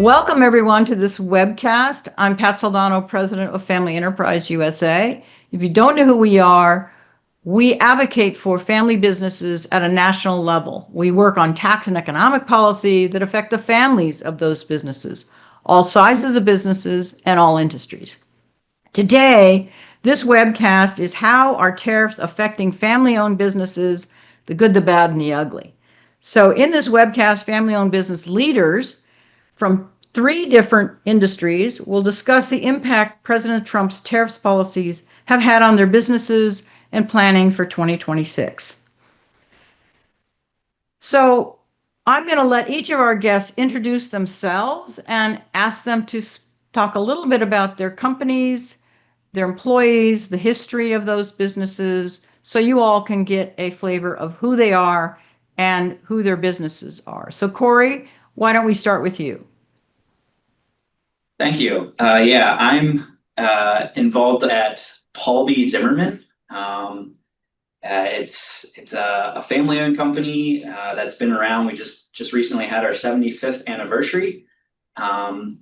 Welcome everyone to this webcast. I'm Pat Soldano, President of Family Enterprise USA. If you don't know who we are, we advocate for family businesses at a national level. We work on tax and economic policy that affect the families of those businesses, all sizes of businesses and all industries. Today, this webcast is how are tariffs affecting family-owned businesses, the good, the bad, and the ugly. So in this webcast, family-owned business leaders from 3 different industries will discuss the impact President Trump's tariffs policies have had on their businesses and planning for 2026. So I'm going to let each of our guests introduce themselves and ask them to talk a little bit about their companies, their employees, the history of those businesses, so you all can get a flavor of who they are and who their businesses are. So Corey, why don't we start with you? Thank you. I'm involved at Paul B. Zimmerman. It's a family-owned company that's been around. We just recently had our 75th anniversary, and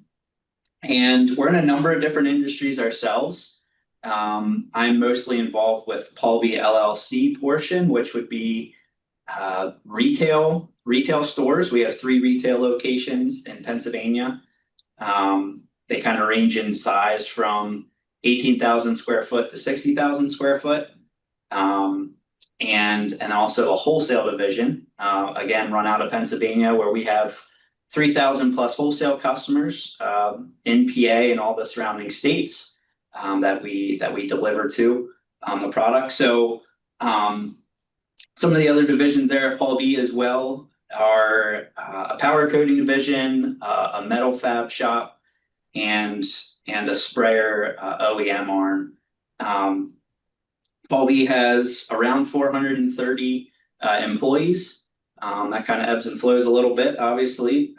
we're in a number of different industries ourselves. I'm mostly involved with Paul B. LLC portion, which would be retail stores. We have 3 retail locations in Pennsylvania. They kind of range in size from 18,000 square foot to 60,000 square foot. And also a wholesale division, again, run out of Pennsylvania, where we have 3,000 plus wholesale customers in PA and all the surrounding states that we deliver to the product. So some of the other divisions there at Paul B as well are a powder coating division, a metal fab shop, and a sprayer OEM arm. Paul B has around 430 employees. That kind of ebbs and flows a little bit, obviously,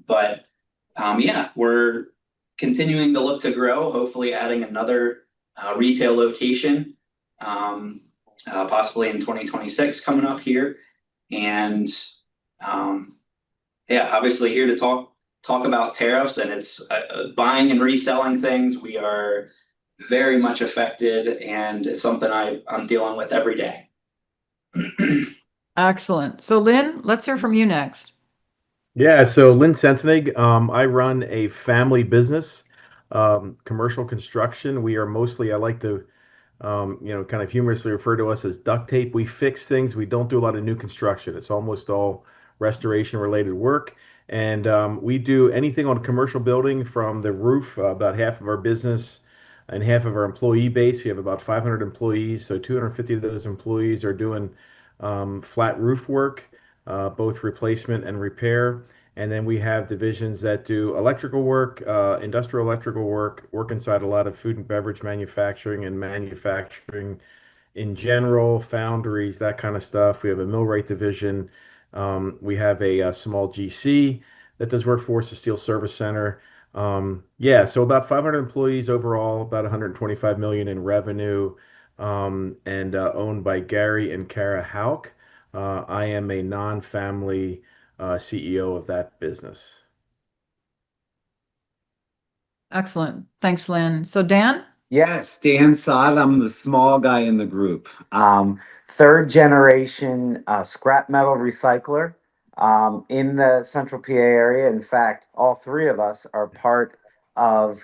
but we're continuing to look to grow, hopefully adding another retail location, possibly in 2026 coming up here. And obviously here to talk about tariffs, and it's buying and reselling things. We are very much affected, and it's something I'm dealing with every day. Excellent. So Lynn, let's hear from you next. Yeah, so Lynn Sentenig, I run a family business, commercial construction. We are mostly, I like to, kind of humorously refer to us as duct tape. We fix things. We don't do a lot of new construction. It's almost all restoration related work. And we do anything on a commercial building from the roof. About half of our business and half of our employee base, we have about 500 employees. So 250 of those employees are doing flat roof work, both replacement and repair. And then we have divisions that do electrical work, industrial electrical work inside a lot of food and beverage manufacturing and manufacturing in general, foundries, that kind of stuff. We have a millwright division. We have a small GC that does work for us, a steel service center. So about 500 employees overall, about 125 million in revenue, and owned by Gary and Kara Hauk. I am a non-family CEO of that business. Excellent. Thanks, Lynn. So Dan? Yes, Dan Sod. I'm the small guy in the group. 3rd generation scrap metal recycler in the central PA area. In fact, all 3 of us are part of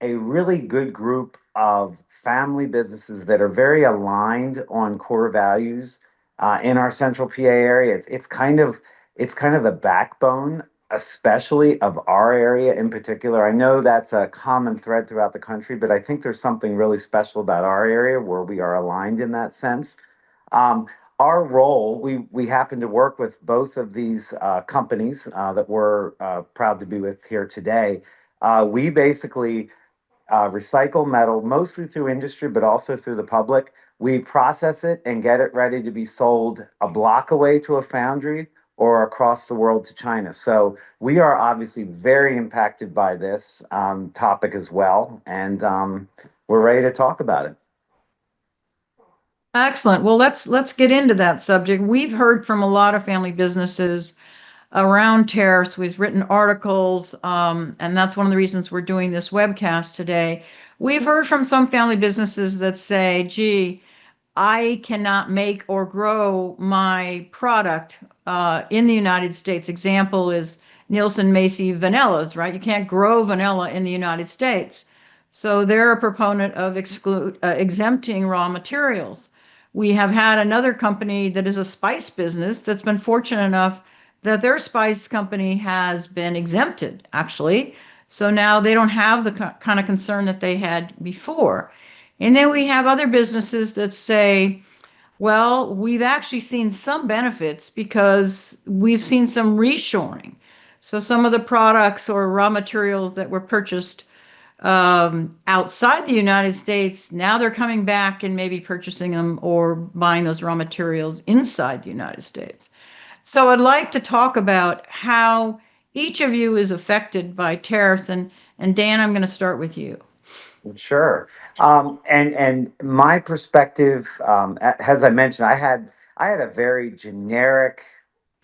a really good group of family businesses that are very aligned on core values in our central PA area. It's kind of the backbone, especially of our area in particular. I know that's a common thread throughout the country, but I think there's something really special about our area where we are aligned in that sense. Our role, we happen to work with both of these companies that we're proud to be with here today. We basically recycle metal mostly through industry, but also through the public. We process it and get it ready to be sold a block away to a foundry or across the world to China. So we are obviously very impacted by this topic as well, and we're ready to talk about it. Excellent. Well, let's get into that subject. We've heard from a lot of family businesses around tariffs. We've written articles, and that's one of the reasons we're doing this webcast today. We've heard from some family businesses that say, gee, I cannot make or grow my product in the United States. Example is Nielsen Macy vanillas, right? You can't grow vanilla in the United States. So they're a proponent of exempting raw materials. We have had another company that is a spice business that's been fortunate enough that their spice company has been exempted, actually. So now they don't have the kind of concern that they had before. And then we have other businesses that say, well, we've actually seen some benefits because we've seen some reshoring. So some of the products or raw materials that were purchased outside the United States, now they're coming back and maybe purchasing them or buying those raw materials inside the United States. So I'd like to talk about how each of you is affected by tariffs. And Dan, I'm going to start with you. Sure. And my perspective, as I mentioned, I had a very generic.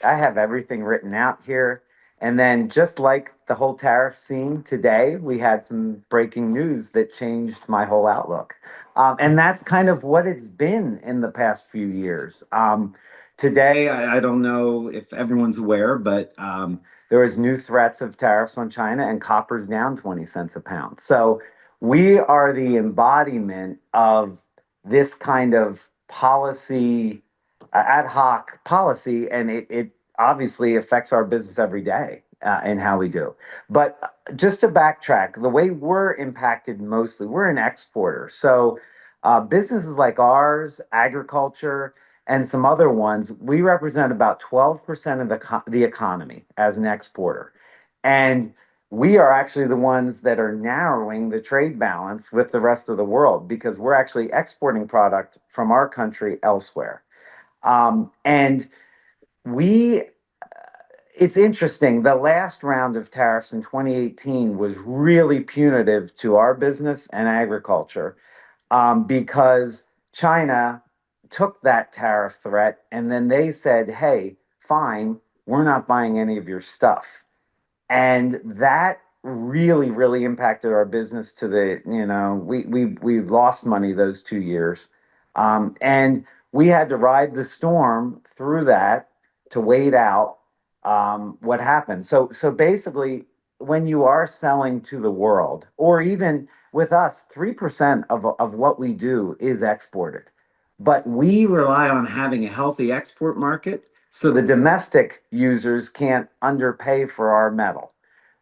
I have everything written out here, and then just like the whole tariff scene today, we had some breaking news that changed my whole outlook, and that's kind of what it's been in the past few years. Today, I don't know if everyone's aware, but there was new threats of tariffs on China, and copper's down 20 cents a pound. So we are the embodiment of this kind of policy, ad hoc policy, and it obviously affects our business every day in how we do. But just to backtrack, the way we're impacted mostly, we're an exporter. So businesses like ours, agriculture, and some other ones, we represent about 12% of the economy as an exporter. And we are actually the ones that are narrowing the trade balance with the rest of the world because we're actually exporting product from our country elsewhere. And we, it's interesting. The last round of tariffs in 2018 was really punitive to our business and agriculture because China took that tariff threat and then they said, hey, fine, we're not buying any of your stuff. And that really impacted our business to the, we lost money those 2 years. And we had to ride the storm through that to wait out what happened. So basically, when you are selling to the world, or even with us, 3% of what we do is exported. But we rely on having a healthy export market so the domestic users can't underpay for our metal.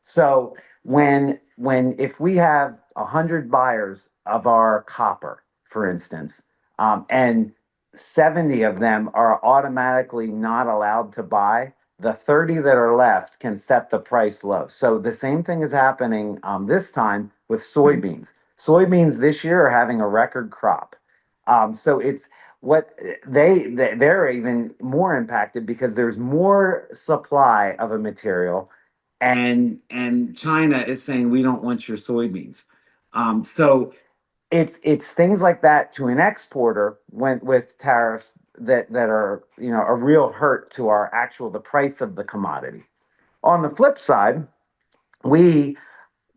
So when if we have 100 buyers of our copper, for instance, and 70 of them are automatically not allowed to buy, the 30 that are left can set the price low. So the same thing is happening this time with soybeans. Soybeans this year are having a record crop. So it's what they're even more impacted because there's more supply of a material, and China is saying we don't want your soybeans. So it's things like that to an exporter when with tariffs that are a real hurt to our actual the price of the commodity. On the flip side, we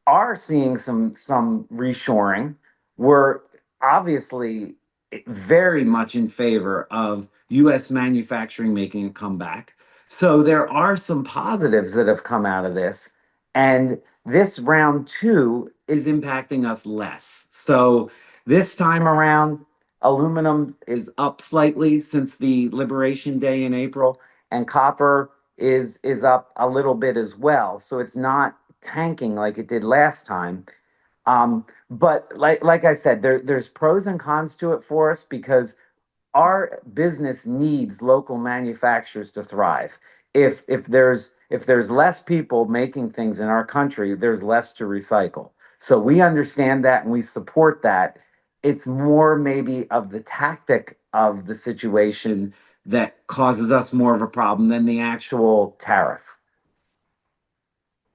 are seeing some reshoring. We're obviously very much in favor of U.S. manufacturing making a comeback. So there are some positives that have come out of this, and this round two is impacting us less. So this time around, aluminum is up slightly since the Liberation Day in April, and copper is up a little bit as well. So it's not tanking like it did last time. But like I said, there's pros and cons to it for us because our business needs local manufacturers to thrive. If there's less people making things in our country, there's less to recycle. So we understand that and we support that. It's more maybe of the tactic of the situation that causes us more of a problem than the actual tariff.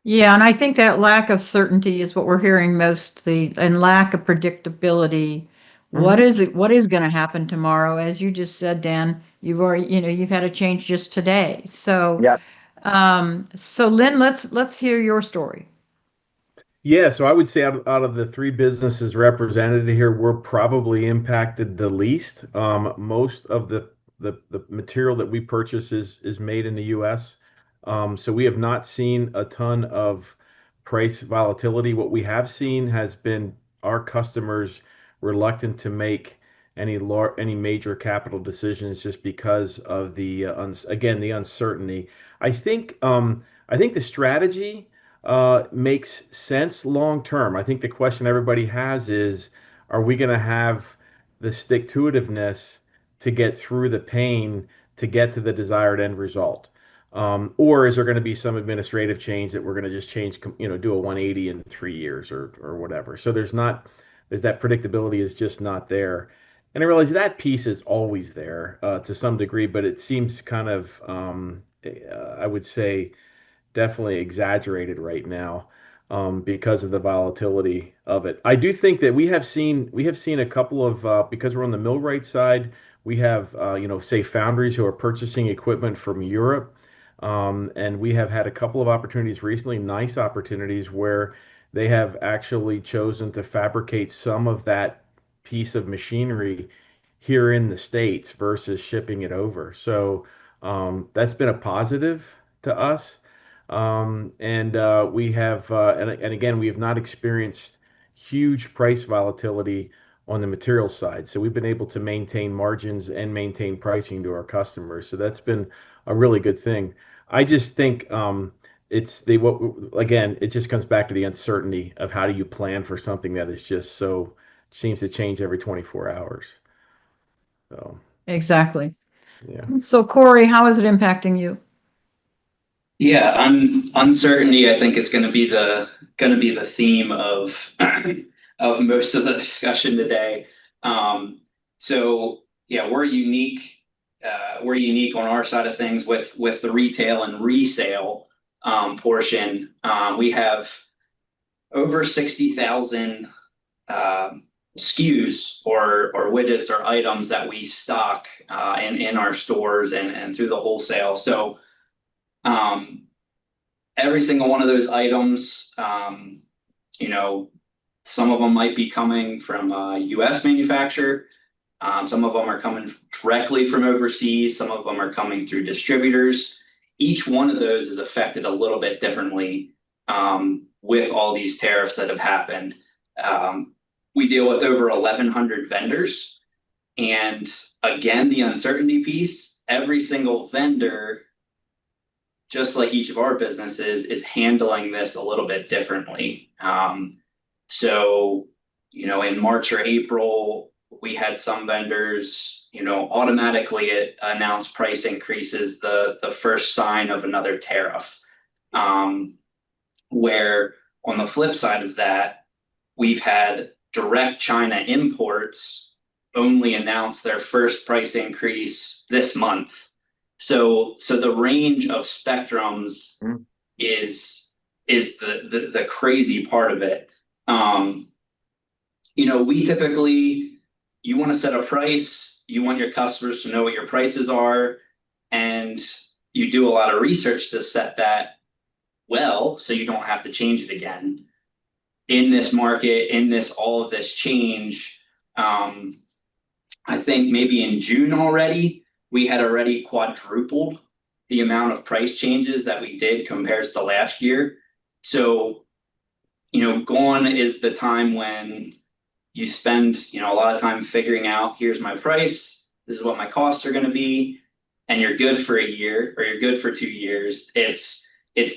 Yeah, and I think that lack of certainty is what we're hearing mostly, and lack of predictability. What Mhm. is it? What is going to happen tomorrow? As you just said, Dan, you've already, you've had a change just today. So Yep. So Lynn, let's hear your story. Yeah, so I would say out of the three businesses represented here, we're probably impacted the least. Most of the material that we purchase is made in the U.S. So we have not seen a ton of price volatility. What we have seen has been our customers reluctant to make any major capital decisions just because of the again, the uncertainty. I think I think the strategy makes sense long term. I think the question everybody has is, are we going to have the stick-to-itiveness to get through the pain to get to the desired end result? Or is there going to be some administrative change that we're going to just change, do a 180 in 3 years or whatever? So there's that predictability is just not there. And I realize that piece is always there to some degree, but it seems kind of, I would say, definitely exaggerated right now because of the volatility of it. I do think that we have seen a couple of because we're on the millwright side, we have say foundries who are purchasing equipment from Europe, and we have had a couple of opportunities recently, nice opportunities where they have actually chosen to fabricate some of that piece of machinery here in the States versus shipping it over. So that's been a positive to us. And again, we have not experienced huge price volatility on the material side. So we've been able to maintain margins and maintain pricing to our customers. So that's been a really good thing. I just think it's the what again, it just comes back to the uncertainty of how do you plan for something that is just so seems to change every 24 hours. So Exactly. yeah. So Corey, how is it impacting you? Yeah, uncertainty, I think, is going to be the theme of of most of the discussion today. So yeah, we're unique. We're unique on our side of things with the retail and resale portion. We have over 60,000 SKUs or widgets or items that we stock in our stores and through the wholesale. So every single one of those items, some of them might be coming from a US manufacturer. Some of them are coming directly from overseas. Some of them are coming through distributors. Each one of those is affected a little bit differently with all these tariffs that have happened. We deal with over 1,100 vendors. And again, the uncertainty piece, every single vendor, just like each of our businesses, is handling this a little bit differently. So, in March or April, we had some vendors, automatically announce price increases, the first sign of another tariff. Where on the flip side of that, we've had direct China imports only announce their first price increase this month. So the range of spectrums is the crazy part of it. We typically, you want to set a price, you want your customers to know what your prices are, and you do a lot of research to set that well, so you don't have to change it again. In this market, all of this change, I think maybe in June already, we had already quadrupled the amount of price changes that we did compared to last year. So, gone is the time when you spend, a lot of time figuring out, here's my price, this is what my costs are going to be, and you're good for a year or you're good for 2 years. It's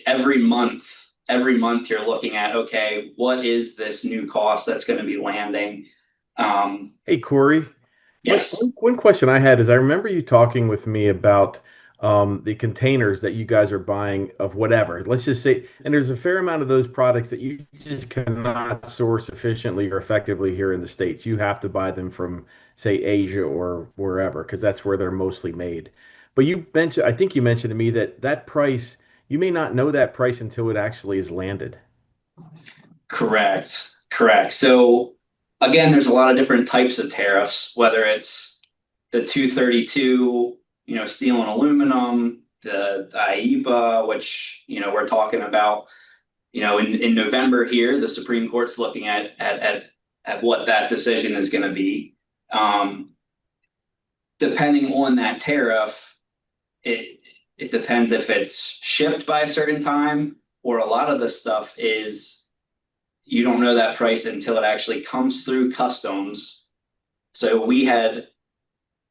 every month. Every month you're looking at, okay, what is this new cost that's going to be landing? Hey, Corey. Yes. One question I had is I remember you talking with me about the containers that you guys are buying of whatever. Let's just say, and there's a fair amount of those products that you just cannot source efficiently or effectively here in the States. You have to buy them from, say, Asia or wherever, because that's where they're mostly made. But I think you mentioned to me that price, you may not know that price until it actually is landed. Correct. So again, there's a lot of different types of tariffs, whether it's the 232, steel and aluminum, the IEPA, which, you know, we're talking about, you know, in November here, the Supreme Court's looking at what that decision is going to be. Depending on that tariff, it depends if it's shipped by a certain time, or a lot of the stuff is you don't know that price until it actually comes through customs. So we had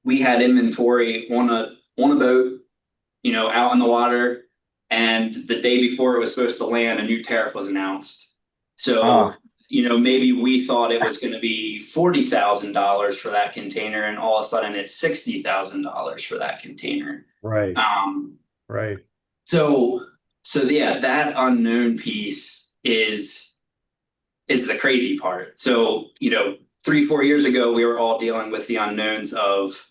inventory on a boat, you know, out in the water, and the day before it was supposed to land, a new tariff was announced. So, you know, maybe we thought it was going to be $40,000 for that container, and all of a sudden it's $60,000 for that container. Right. Right. So yeah, that unknown piece is the crazy part. So, you know, 3-4 years ago, we were all dealing with the unknowns of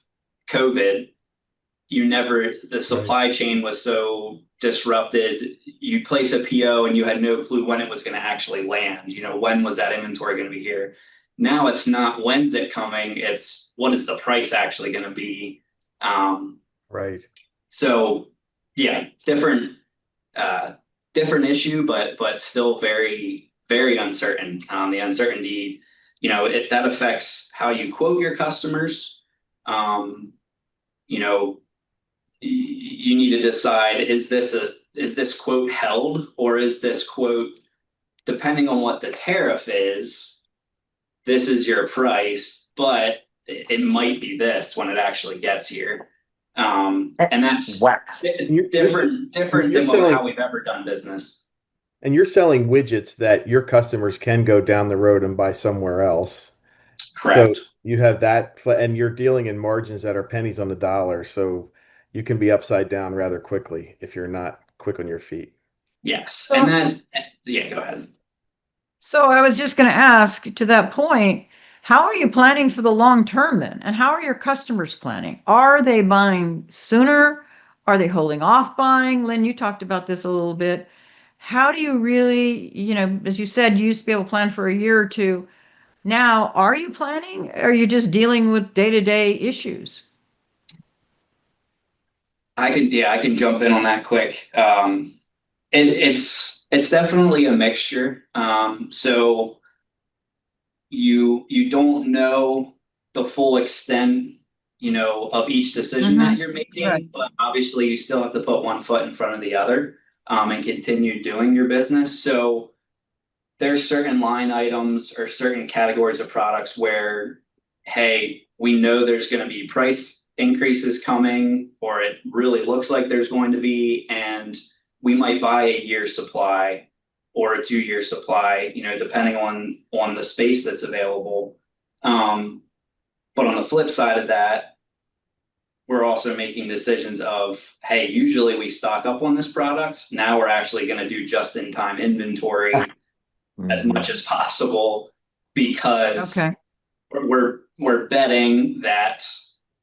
COVID. The supply chain was so disrupted. You place a PO and you had no clue when it was going to actually land. You know, when was that inventory going to be here? Now it's not when's it coming, it's what is the price actually going to be. Right. So yeah, different issue, but still very, very uncertain. The uncertainty, you know, that affects how you quote your customers. You know, you need to decide, is this quote held, or is this quote, depending on what the tariff is, this is your price, but it might be this when it actually gets here. And that's different than how we've ever done business. And you're selling widgets that your customers can go down the road and buy somewhere else. Correct. So you have that, and you're dealing in margins that are pennies on the dollar. So you can be upside down rather quickly if you're not quick on your feet. Yes. And then, yeah, go ahead. So I was just going to ask, to that point, how are you planning for the long term then? And how are your customers planning? Are they buying sooner? Are they holding off buying? Lynn, you talked about this a little bit. How do you really, you know, as you said, you used to be able to plan for a year or two. Now, are you planning? Or are you just dealing with day-to-day issues? I can jump in on that quick. It's definitely a mixture. So you don't know the full extent, you know, of each decision that you're making, Right. but obviously you still have to put one foot in front of the other, and continue doing your business. So there's certain line items or certain categories of products where, hey, we know there's going to be price increases coming, or it really looks like there's going to be, and we might buy a year's supply or a 2-year supply, you know, depending on the space that's available. But on the flip side of that, we're also making decisions of, hey, usually we stock up on this product. Now we're actually going to do just-in-time inventory as much as possible, because we're betting that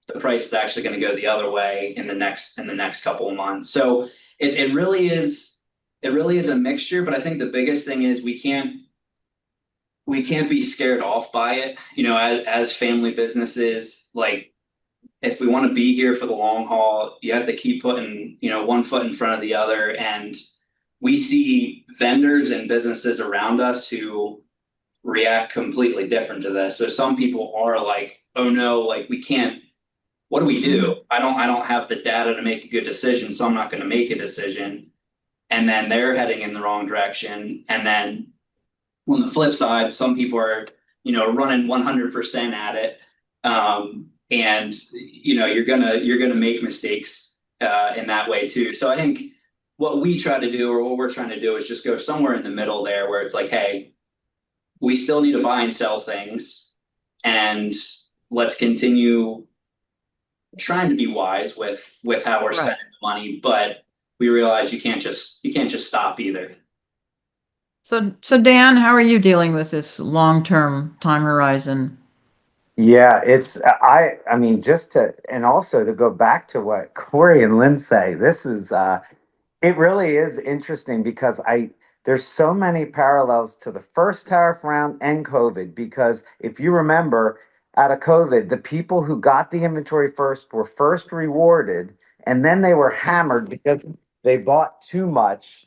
the price is actually going to go the other way in the next couple of months. So it really is a mixture, but I think the biggest thing is we can't be scared off by it. You know, as family businesses, like, if we want to be here for the long haul, you have to keep putting, you know, one foot in front of the other. And we see vendors and businesses around us who react completely different to this. So some people are like, oh no, like, we can't, what do we do? I don't have the data to make a good decision, so I'm not going to make a decision. And then they're heading in the wrong direction. And then on the flip side, some people are, you know, running 100% at it. And you know, you're gonna make mistakes in that way too. So I think what we try to do, or what we're trying to do, is just go somewhere in the middle there, where it's like, hey, we still need to buy and sell things, and let's continue trying to be wise with how we're spending the money, but we realize you can't just stop either. So Dan, how are you dealing with this long-term time horizon? Yeah, it's I mean, and also to go back to what Corey and Lynn say, this is it really is interesting, because there's so many parallels to the first tariff round and COVID, because if you remember, out of COVID, the people who got the inventory first were first rewarded, and then they were hammered because they bought too much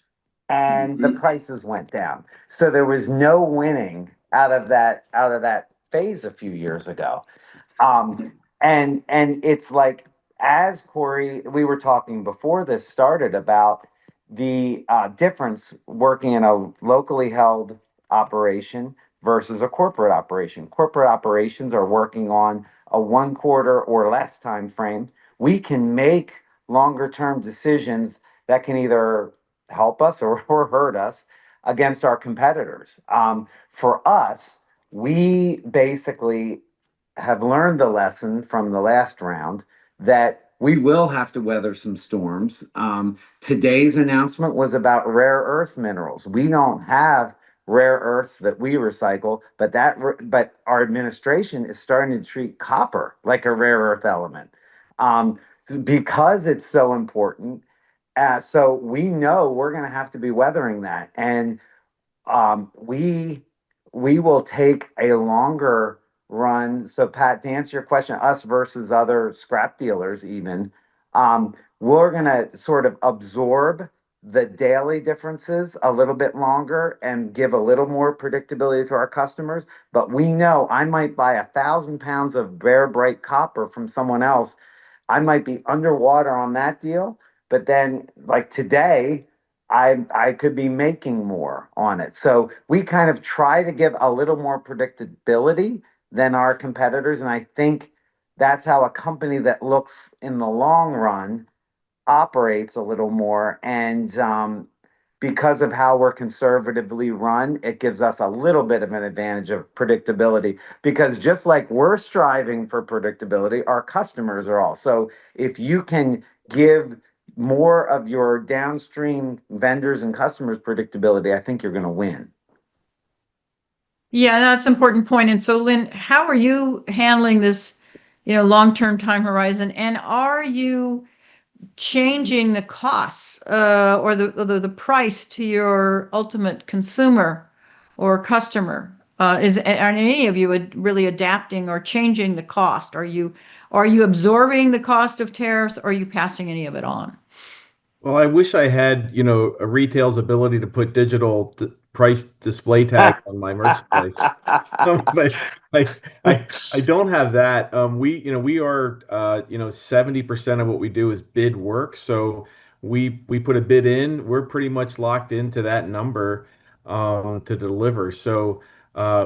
and the prices went down. So there was no winning out of that phase a few years ago. And it's like, as Corey, we were talking before this started about the difference working in a locally held operation versus a corporate operation. Corporate operations are working on a 1 quarter or less time frame. We can make longer term decisions that can either help us or hurt us against our competitors. For us, we basically have learned the lesson from the last round that we will have to weather some storms. Today's announcement was about rare earth minerals. We don't have rare earths that we recycle, but our administration is starting to treat copper like a rare earth element, because it's so important. So we know we're going to have to be weathering that, and we will take a longer run. So Pat, to answer your question, us versus other scrap dealers, even, we're gonna sort of absorb the daily differences a little bit longer and give a little more predictability to our customers. But we know I might buy 1,000 pounds of bare bright copper from someone else. I might be underwater on that deal, but then like today, I could be making more on it. So we kind of try to give a little more predictability than our competitors, and I think that's how a company that looks in the long run operates a little more. And because of how we're conservatively run, it gives us a little bit of an advantage of predictability. Because just like we're striving for predictability, our customers are also. If you can give more of your downstream vendors and customers predictability, I think you're going to win. Yeah, that's an important point. And so, Lynn, how are you handling this, long-term time horizon? And are you changing the costs, or the price to your ultimate consumer or customer? Are any of you really adapting or changing the cost? Are you absorbing the cost of tariffs, or are you passing any of it on? Well, I wish I had, a retail's ability to put digital price display tags on my merchandise. But I don't have that. We are, 70% of what we do is bid work. So we put a bid in, we're pretty much locked into that number to deliver. So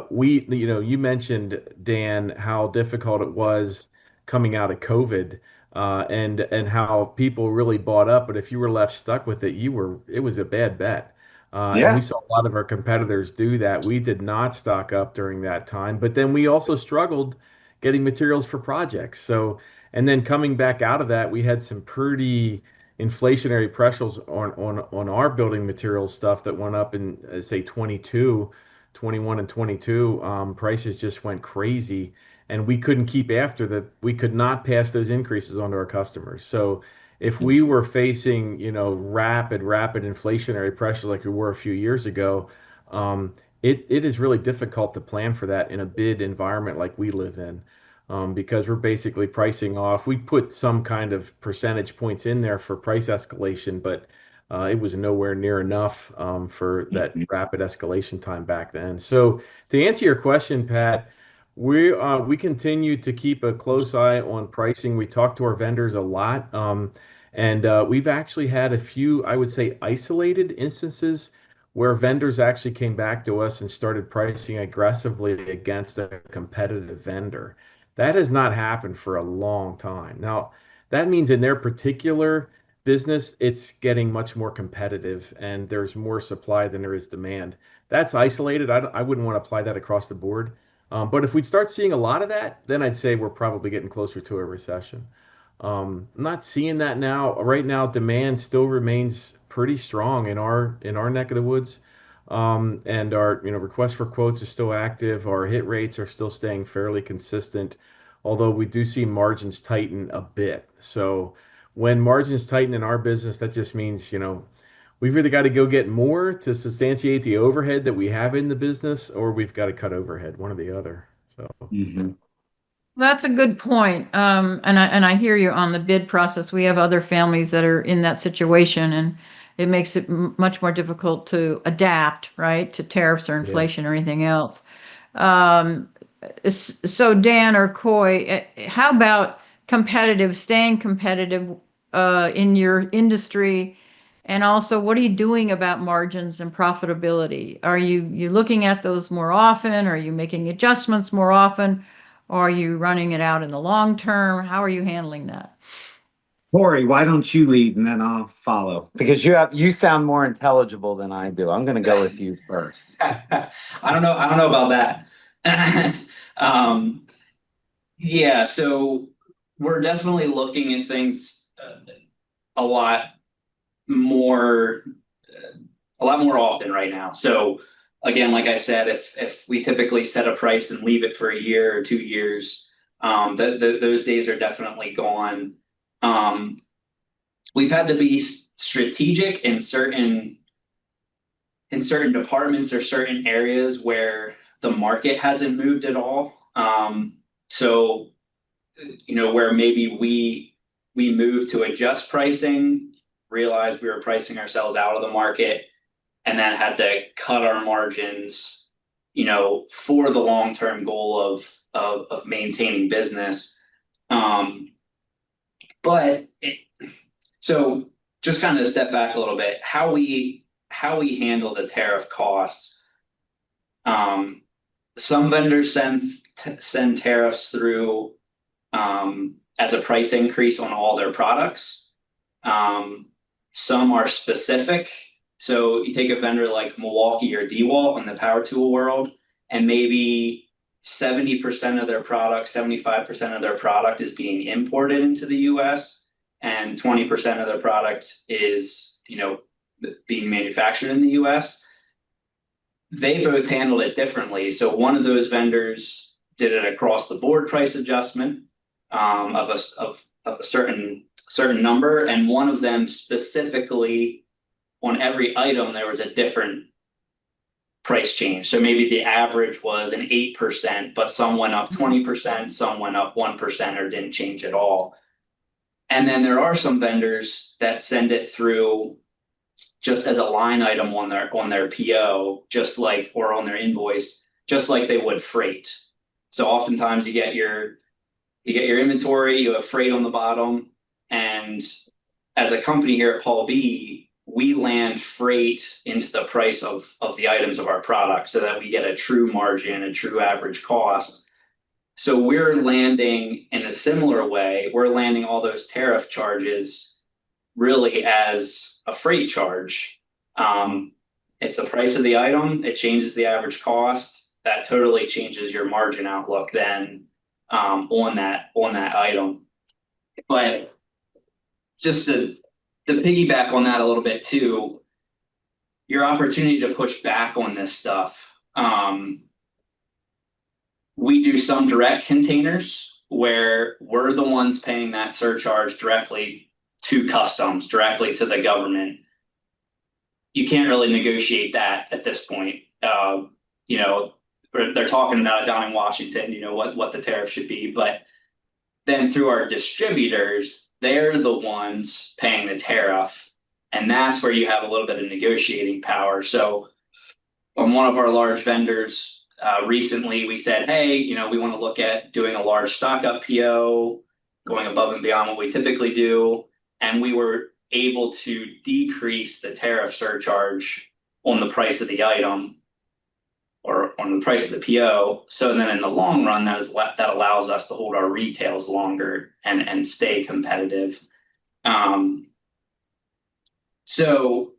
you mentioned, Dan, how difficult it was coming out of COVID, and how people really bought up. But if you were left stuck with it, it was a bad bet. And we Yeah. saw a lot of our competitors do that. We did not stock up during that time, but then we also struggled getting materials for projects. So, and then coming back out of that, we had some pretty inflationary pressures on our building materials stuff that went up in, say, 21 and 22. Prices just went crazy, and we couldn't keep after that. We could not pass those increases on to our customers. So if we were facing, rapid inflationary pressure like we were a few years ago, um, it is really difficult to plan for that in a bid environment like we live in, because we're basically pricing off. We put some kind of percentage points in there for price escalation, but it was nowhere near enough for that rapid escalation time back then. So to answer your question, Pat, we continue to keep a close eye on pricing. We talk to our vendors a lot, and we've actually had a few, I would say, isolated instances where vendors actually came back to us and started pricing aggressively against a competitive vendor. That has not happened for a long time. Now, that means in their particular business, it's getting much more competitive and there's more supply than there is demand. That's isolated. I wouldn't want to apply that across the board. But if we'd start seeing a lot of that, then I'd say we're probably getting closer to a recession. I'm not seeing that now. Right now, demand still remains pretty strong in our neck of the woods. And our request for quotes is still active. Our hit rates are still staying fairly consistent, although we do see margins tighten a bit. So when margins tighten in our business, that just means, we've either got to go get more to substantiate the overhead that we have in the business, or we've got to cut overhead, one or the other. So. Mhm. That's a good point. And I hear you on the bid process. We have other families that are in that situation, and it makes it much more difficult to adapt, right, to tariffs or Yeah. inflation or anything else. Um, so Dan or Coy, how about staying competitive in your industry? And also, what are you doing about margins and profitability? Are you looking at those more often? Are you making adjustments more often? Or are you running it out in the long term? How are you handling that? Corey, why don't you lead and then I'll follow? Because you sound more intelligible than I do. I'm going to go with you first. I don't know. I don't know about that. Yeah, so we're definitely looking at things a lot more, a lot more often right now. So again, like I said, if we typically set a price and leave it for a year or 2 years, those days are definitely gone. We've had to be strategic in certain departments or certain areas where the market hasn't moved at all. So where maybe we moved to adjust pricing, realized we were pricing ourselves out of the market, and then had to cut our margins, for the long-term goal of maintaining business. So just kind of step back a little bit, how we handle the tariff costs. Some vendors send tariffs through as a price increase on all their products. Some are specific. So you take a vendor like Milwaukee or DeWalt in the power tool world, and maybe 70% of their product, 75% of their product is being imported into the US, and 20% of their product is, being manufactured in the US. They both handled it differently. So one of those vendors did an across the board price adjustment of a certain number, and one of them specifically on every item there was a different price change. So maybe the average was an 8%, but some went up 20%, some went up 1%, or didn't change at all. And then there are some vendors that send it through just as a line item on their PO, just like, or on their invoice, just like they would freight. So oftentimes you get your inventory, you have freight on the bottom, and as a company here at Paul B, we land freight into the price of the items of our product so that we get a true margin, a true average cost. So we're landing in a similar way. We're landing all those tariff charges really as a freight charge. It's the price of the item. It changes the average cost. That totally changes your margin outlook then on that item. But just to piggyback on that a little bit too, your opportunity to push back on this stuff. We do some direct containers where we're the ones paying that surcharge directly to customs, directly to the government. You can't really negotiate that at this point. They're talking about it down in Washington, what the tariff should be, but then through our distributors, they're the ones paying the tariff, and that's where you have a little bit of negotiating power. So on one of our large vendors, recently we said, hey, we want to look at doing a large stock up PO, going above and beyond what we typically do, and we were able to decrease the tariff surcharge on the price of the item or on the price of the PO. So then in the long run, that allows us to hold our retails longer and stay competitive. So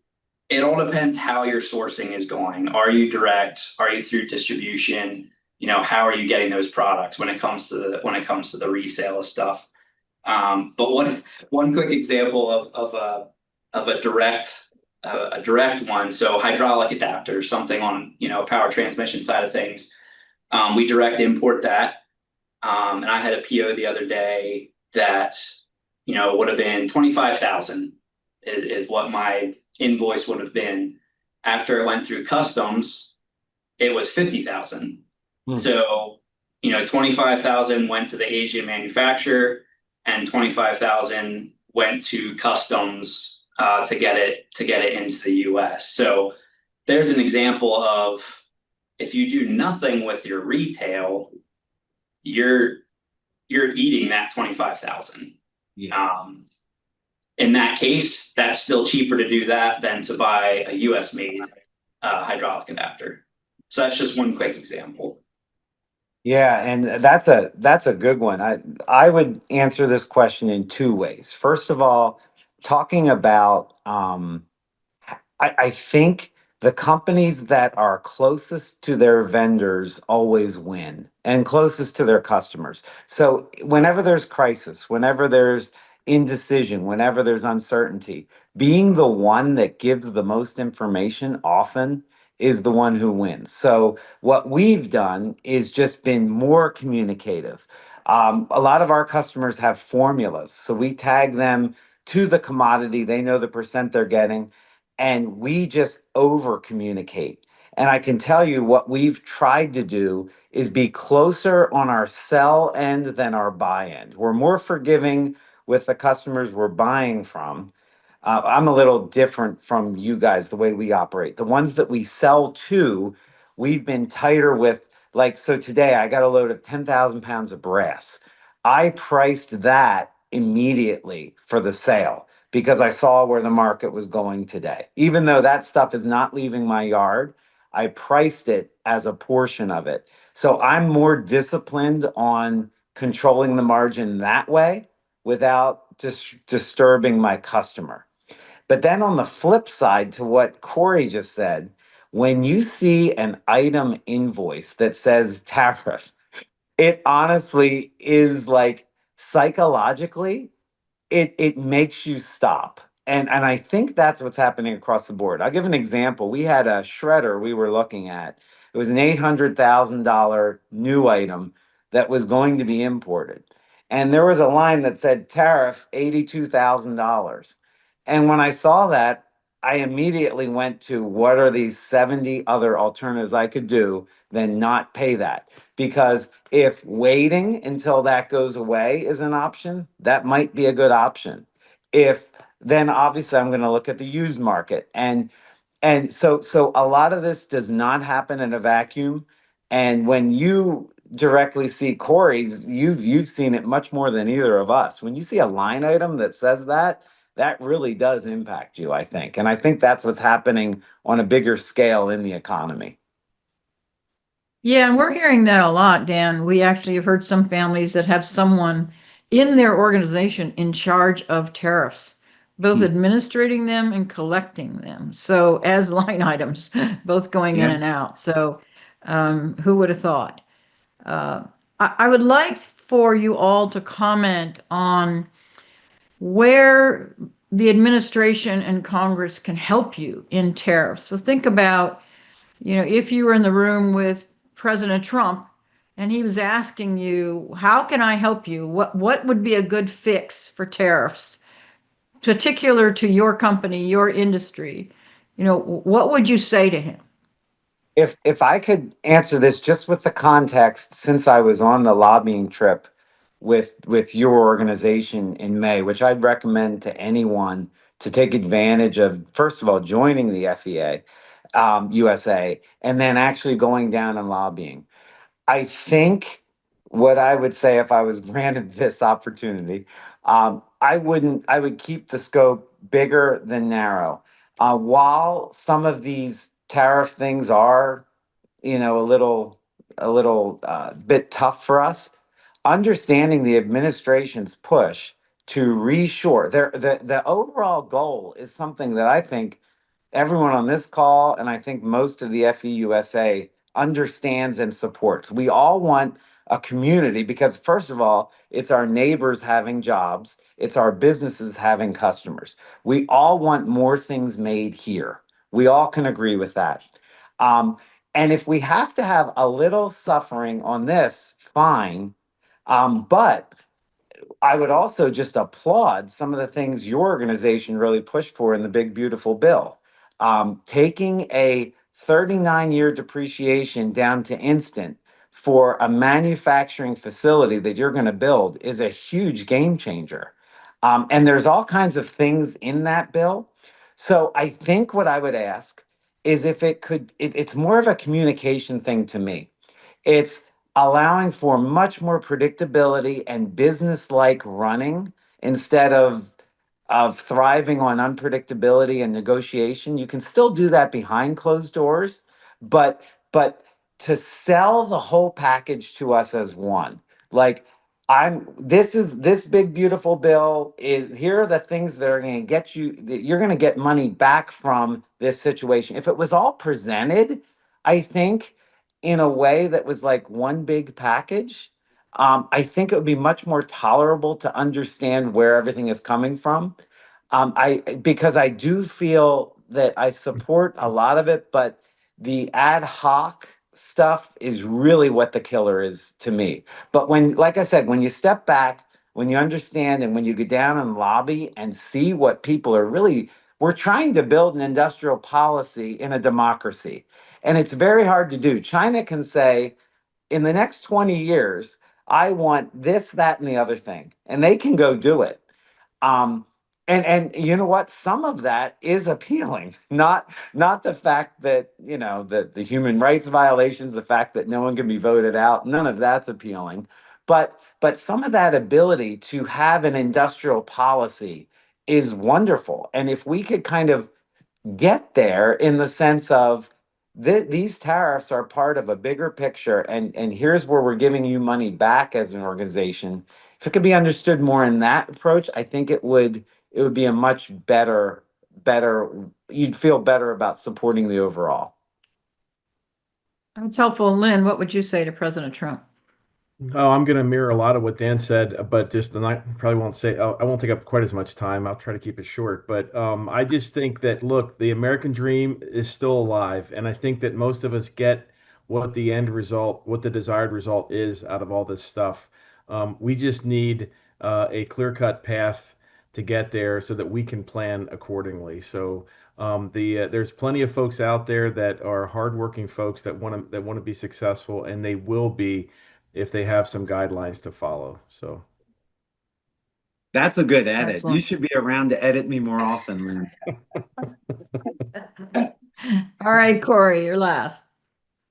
it all depends how your sourcing is going. Are you direct? Are you through distribution? How are you getting those products when it comes to the resale of stuff? But one quick example of a direct one. So hydraulic adapters, something on power transmission side of things. We direct import that, and I had a PO the other day that would have been 25,000 is what my invoice would have been. After it went through customs, it was 50,000. So $25,000 went to the Asian manufacturer and 25,000 went to customs to get it into the US. So there's an example of, if you do nothing with your retail, you're eating that 25,000. In that case, that's still cheaper to do that than to buy a US made hydraulic adapter. So that's just one quick example. Yeah, and that's a good one. I would answer this question in two ways. First of all, talking about I think the companies that are closest to their vendors always win and closest to their customers. So whenever there's crisis, whenever there's indecision, whenever there's uncertainty, being the one that gives the most information often is the one who wins. So what we've done is just been more communicative. A lot of our customers have formulas, so we tag them to the commodity. They know the percent they're getting, and we just over communicate. And I can tell you what we've tried to do is be closer on our sell end than our buy end. We're more forgiving with the customers we're buying from. I'm a little different from you guys, the way we operate. The ones that we sell to, we've been tighter with. Like, so today I got a load of 10,000 pounds of brass. I priced that immediately for the sale because I saw where the market was going today. Even though that stuff is not leaving my yard, I priced it as a portion of it. So I'm more disciplined on controlling the margin that way without disturbing my customer. But then on the flip side to what Corey just said, when you see an item invoice that says tariff, it honestly is like psychologically, it makes you stop. And I think that's what's happening across the board. I'll give an example. We had a shredder we were looking at. It was an $800,000 new item that was going to be imported. And there was a line that said tariff $82,000. And when I saw that, I immediately went to what are these 70 other alternatives I could do than not pay that? Because if waiting until that goes away is an option, that might be a good option. If then obviously I'm going to look at the used market, and so a lot of this does not happen in a vacuum. And when you directly see Corey's, you've seen it much more than either of us. When you see a line item that says that, that really does impact you, I think. And I think that's what's happening on a bigger scale in the economy. Yeah, and we're hearing that a lot, Dan. We actually have heard some families that have someone in their organization in charge of tariffs, both Hmm. administrating them and collecting them. So as line items, both going in Yeah. and out. So who would have thought? I would like for you all to comment on where the administration and Congress can help you in tariffs. So think about, if you were in the room with President Trump and he was asking you, how can I help you? What would be a good fix for tariffs, particular to your company, your industry? What would you say to him? If I could answer this just with the context, since I was on the lobbying trip with your organization in May, which I'd recommend to anyone to take advantage of, first of all, joining the FEA, USA, and then actually going down and lobbying. I think what I would say if I was granted this opportunity, I would keep the scope bigger than narrow. While some of these tariff things are, a little bit tough for us, understanding the administration's push to reshore, the overall goal is something that I think everyone on this call, and I think most of the FEUSA understands and supports. We all want a community because, first of all, it's our neighbors having jobs, it's our businesses having customers. We all want more things made here. We all can agree with that. Um, and if we have to have a little suffering on this, fine. But I would also just applaud some of the things your organization really pushed for in the big, beautiful bill. Taking a 39-year depreciation down to instant for a manufacturing facility that you're going to build is a huge game changer. And there's all kinds of things in that bill. So I think what I would ask is if it could, it's more of a communication thing to me. It's allowing for much more predictability and business-like running instead of thriving on unpredictability and negotiation. You can still do that behind closed doors, but to sell the whole package to us as one, like this is this big beautiful bill is here are the things that are going to get you that you're going to get money back from this situation. If it was all presented, I think in a way that was like one big package, I think it would be much more tolerable to understand where everything is coming from. Because I do feel that I support a lot of it, but the ad hoc stuff is really what the killer is to me. But when, like I said, when you step back, when you understand, and when you get down and lobby and see what people are really, we're trying to build an industrial policy in a democracy. And it's very hard to do. China can say, in the next 20 years, I want this, that, and the other thing. And they can go do it. Um, and you know what? Some of that is appealing. Not the fact that, you know, that the human rights violations, the fact that no one can be voted out, none of that's appealing. But some of that ability to have an industrial policy is wonderful. And if we could kind of get there in the sense of these tariffs are part of a bigger picture, and here's where we're giving you money back as an organization. If it could be understood more in that approach, I think it would be a much better you'd feel better about supporting the overall. That's helpful. Lynn, what would you say to President Trump? Oh, I'm going to mirror a lot of what Dan said, but just and I probably won't say I won't take up quite as much time. I'll try to keep it short. But I just think that look, the American dream is still alive, and I think that most of us get what the end result, what the desired result is out of all this stuff. We just need a clear-cut path to get there so that we can plan accordingly. So there's plenty of folks out there that are hardworking folks that want to be successful, and they will be if they have some guidelines to follow. So That's a good edit. You Excellent. should be around to edit me more often, Lynn. All right, Corey, you're last.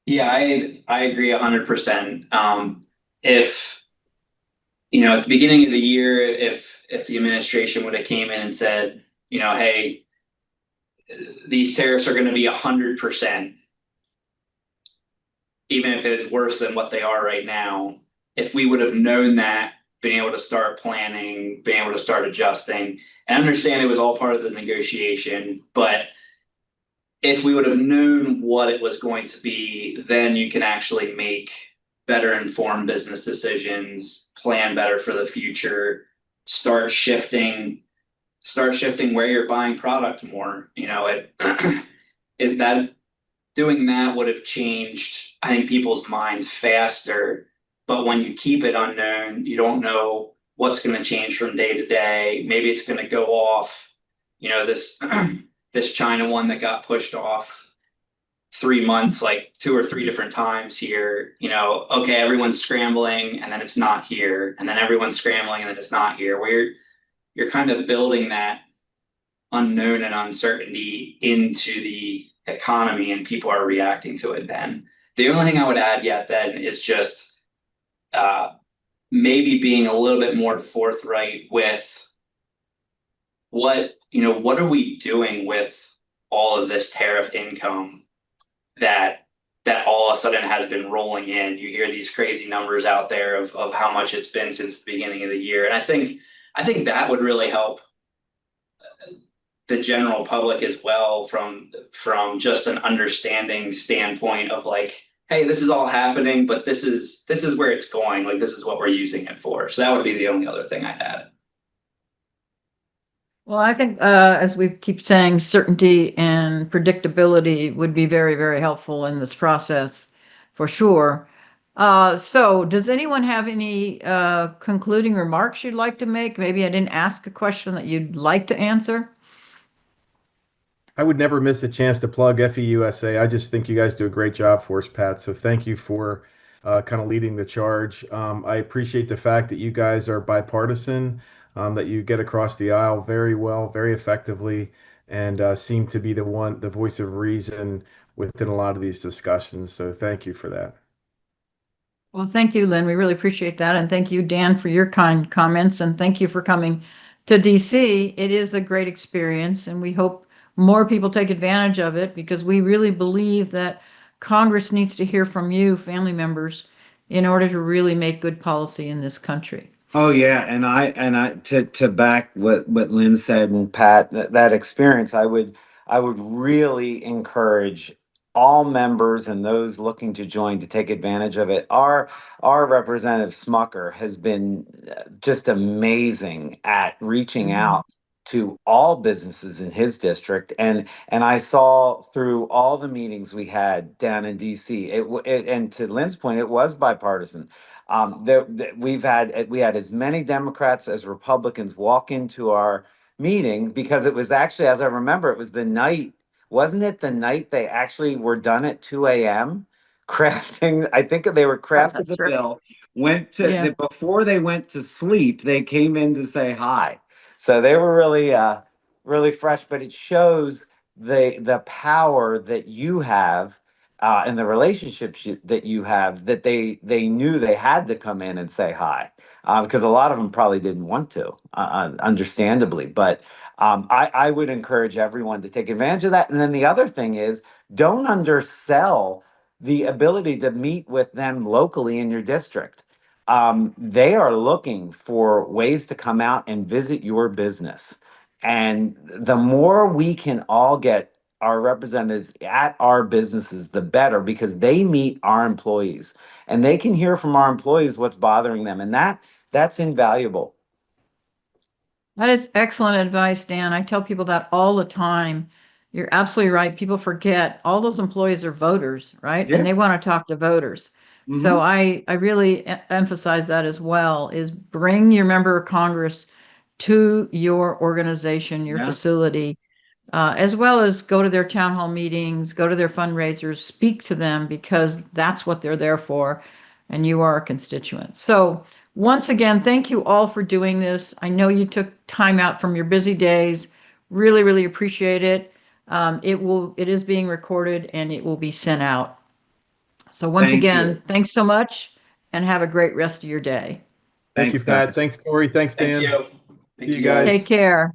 Yeah, I agree 100%. If at the beginning of the year, if the administration would have came in and said, hey, these tariffs are going to be 100%, even if it's worse than what they are right now, if we would have known that, been able to start planning, being able to start adjusting, and understand it was all part of the negotiation, but if we would have known what it was going to be, then you can actually make better informed business decisions, plan better for the future, start shifting where you're buying product more. That doing that would have changed, I think, people's minds faster. But when you keep it unknown, you don't know what's going to change from day to day. Maybe it's going to go off. This this China one that got pushed off 3 months, like 2 or 3 different times here. Okay, everyone's scrambling, and then it's not here, and then everyone's scrambling, and then it's not here. Where you're kind of building that unknown and uncertainty into the economy, and people are reacting to it. Then the only thing I would add yet then is just maybe being a little bit more forthright with what are we doing with all of this tariff income that all of a sudden has been rolling in. You hear these crazy numbers out there of how much it's been since the beginning of the year, and I think that would really help the general public as well, from just an understanding standpoint of like, hey, this is all happening, but this is where it's going. Like, this is what we're using it for. So that would be the only other thing I'd add. Well, I think, as we keep saying, certainty and predictability would be very, very helpful in this process, for sure. So does anyone have any concluding remarks you'd like to make? Maybe I didn't ask a question that you'd like to answer. I would never miss a chance to plug FEUSA. I just think you guys do a great job for us, Pat. So thank you for kind of leading the charge. I appreciate the fact that you guys are bipartisan, that you get across the aisle very well, very effectively, and seem to be the voice of reason within a lot of these discussions. So thank you for that. Well, thank you, Lynn. We really appreciate that. And thank you, Dan, for your kind comments. And thank you for coming to DC. It is a great experience, and we hope more people take advantage of it because we really believe that Congress needs to hear from you, family members, in order to really make good policy in this country. Oh yeah, and I to back what Lynn said and Pat, that experience, I would really encourage all members and those looking to join to take advantage of it. Our representative Smucker has been just amazing at reaching Mhm. out to all businesses in his district, and I saw through all the meetings we had down in DC, and to Lynn's point, it was bipartisan. We had as many Democrats as Republicans walk into our meeting because it was actually, as I remember, it was the night, wasn't it the night they actually were done at 2 a.m. crafting? I think they were crafting the That's right. bill. Yeah. Before they went to sleep, they came in to say hi. So they were really fresh, but it shows the power that you have and the relationships that you have, that they knew they had to come in and say hi, because a lot of them probably didn't want to, understandably. But I would encourage everyone to take advantage of that. And then the other thing is, don't undersell the ability to meet with them locally in your district. They are looking for ways to come out and visit your business. And the more we can all get our representatives at our businesses, the better, because they meet our employees and they can hear from our employees what's bothering them. And that's invaluable. That is excellent advice, Dan. I tell people that all the time. You're absolutely right. People forget all those employees are voters, right? And Yeah. they want to talk to voters. So Hmm. I really emphasize that as well, is bring your member of Congress to your organization, your Yes. facility, as well as go to their town hall meetings, go to their fundraisers, speak to them because that's what they're there for, and you are a constituent. So, once again, thank you all for doing this. I know you took time out from your busy days. Really, really appreciate it. It is being recorded and it will be sent out. So, once Thank you. again, thanks so much and have a great rest of your day. Thank you, Thanks, Pat. guys. Thanks, Corey. Thanks, Thank Dan. you. See Thank you you guys. Take guys. care.